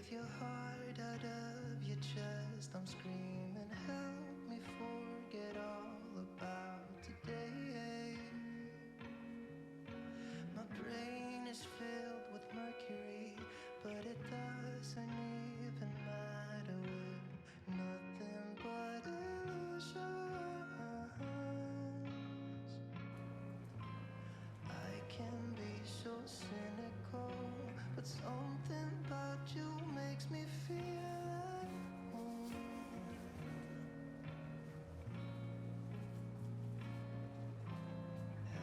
with your heart out of your chest, I'm screaming, help me forget all about today. My brain is filled with mercury, but it doesn't even matter. We're nothing but illusions. I can be so cynical, but something about you makes me feel like home.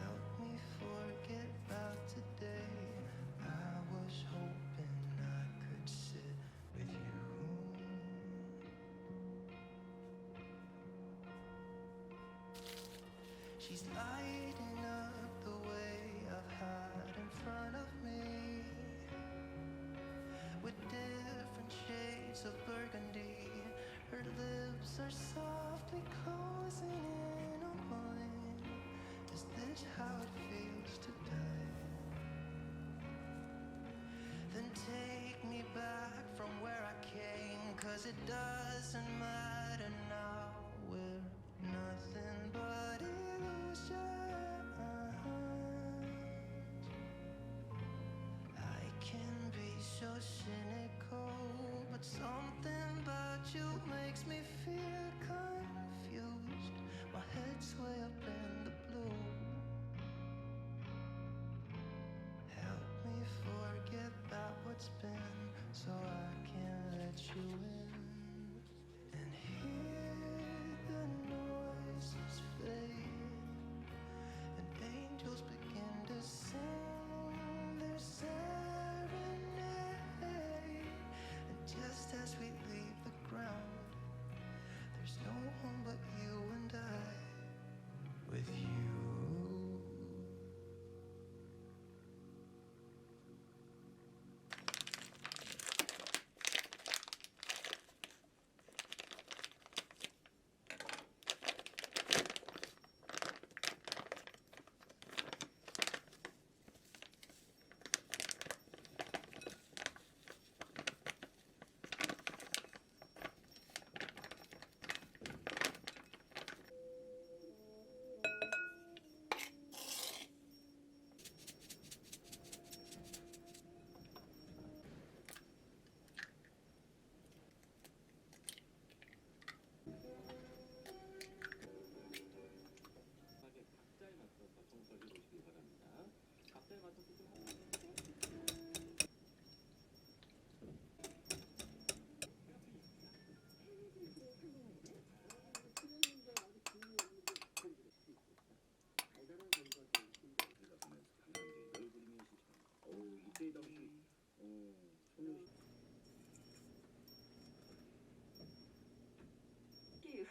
Help me forget about today. I was hoping I could sit with you. She's lighting up the way I've had in front of me, with different shades of burgundy. Her lips are softly closing in on mine. Is this how it feels to die? Then take me back from where I came, 'cause it doesn't matter now. We're nothing but illusions. I can be so cynical, but something about you makes me feel confused. My head's way up in the blue. Help me forget about what's been, so I can let you in and hear the noises fade, and angels begin to sing their serenade. And just as we leave the ground, there's no one but you and I with you.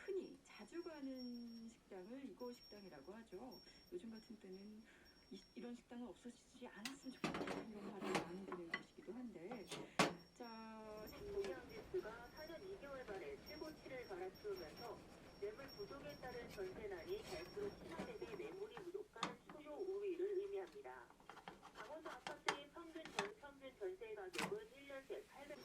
흔히 자주 가는 식당을 이거 식당이라고 하죠. 요즘 같은 때는 이런 식당은 없어지지 않았으면 좋겠다는 이런 말을 많이 드는 것이기도 한데, 자, 동양지수가 4년 2개월 만에 최고치를 갈아치우면서 매물 부족에 따른 전세난이 갈수록 심화되게 매물이 부족한 수요 우위를 의미합니다. 강원도 아파트의 평균 전세 가격은 1년 새 800.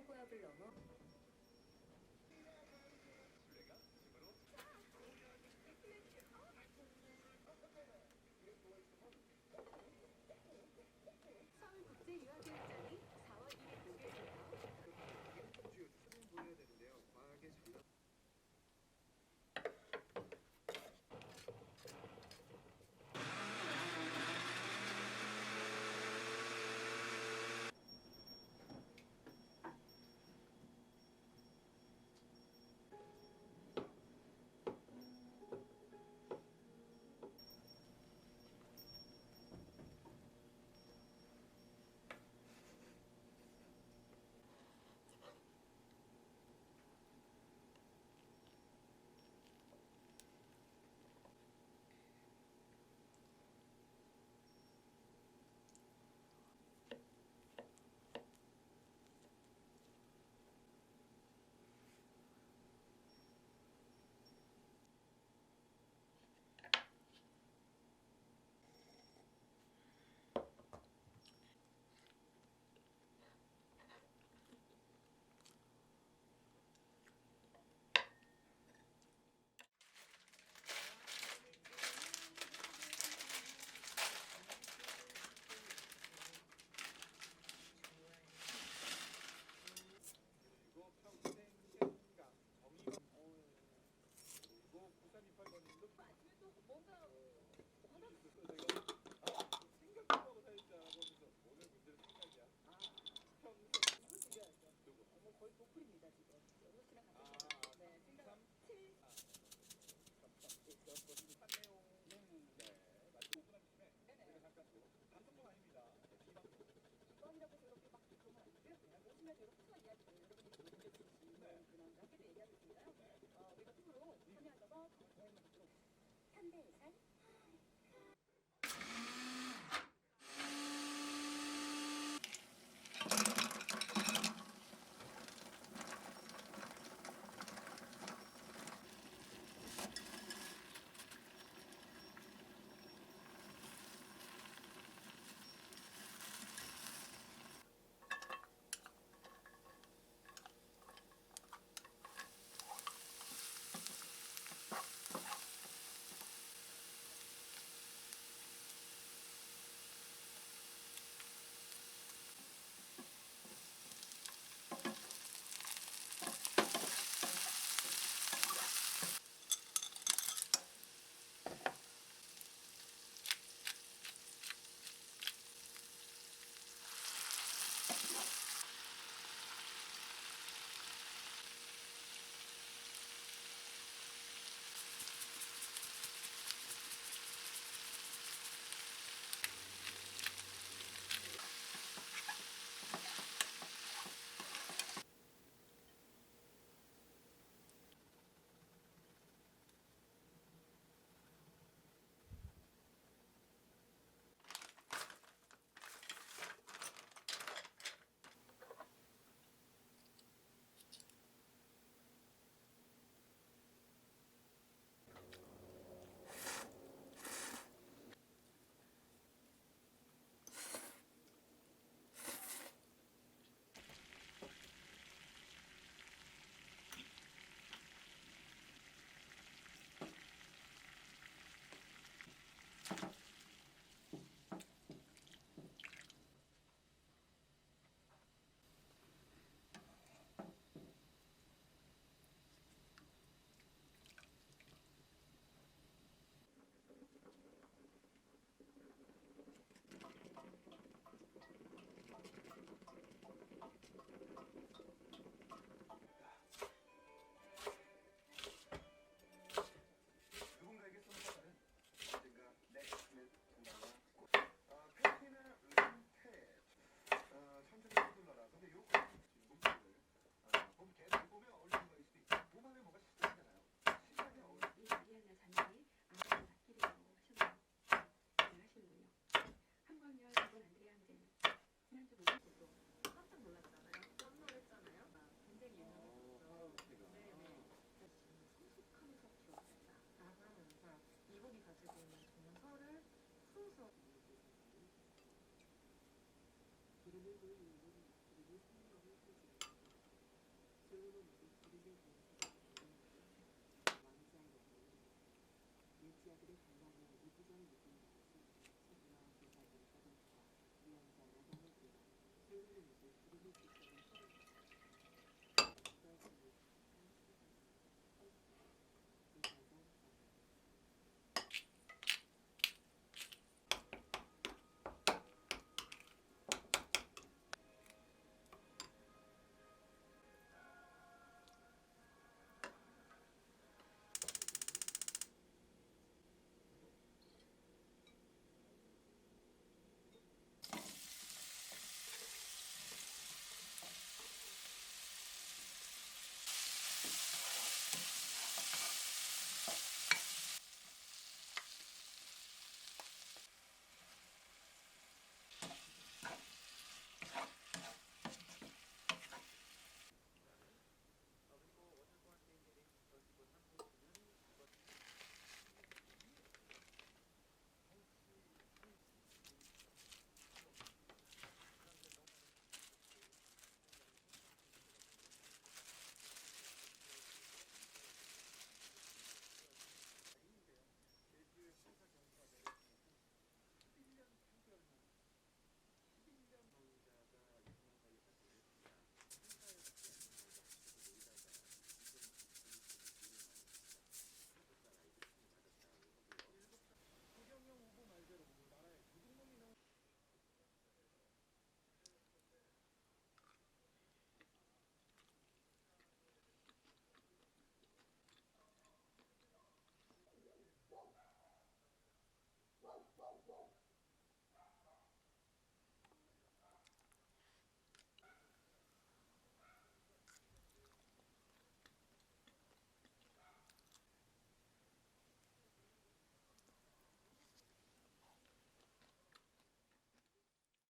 고압을 넘어 서울국제유아교육장이 4월 1일 목요일부터 보여야 되는데요. 과하게 장 그리고 평생 생각 정의만 그리고 9328번님도 아침에 또 뭔가 생각하고 살자 하면서 오늘 문제는 생각이야. 평생 이거 드려야죠. 누구? 뭐 거의 도플입니다 지금. 연호 씨랑 아, 같은 네, 생각 7. 한 내용 네 맞죠? 5분 한쯤에 제가 잠깐 방송용 아닙니다. 이번이라고 해서 이렇게 막 그런 건 아니고요. 그냥 오시면 저희가 소소한 이야기들 여러분이 문제 주시는 그런 함께도 얘기하겠습니다요. 우리가 팀으로 참여하셔서 정말 듣도록 3대 예산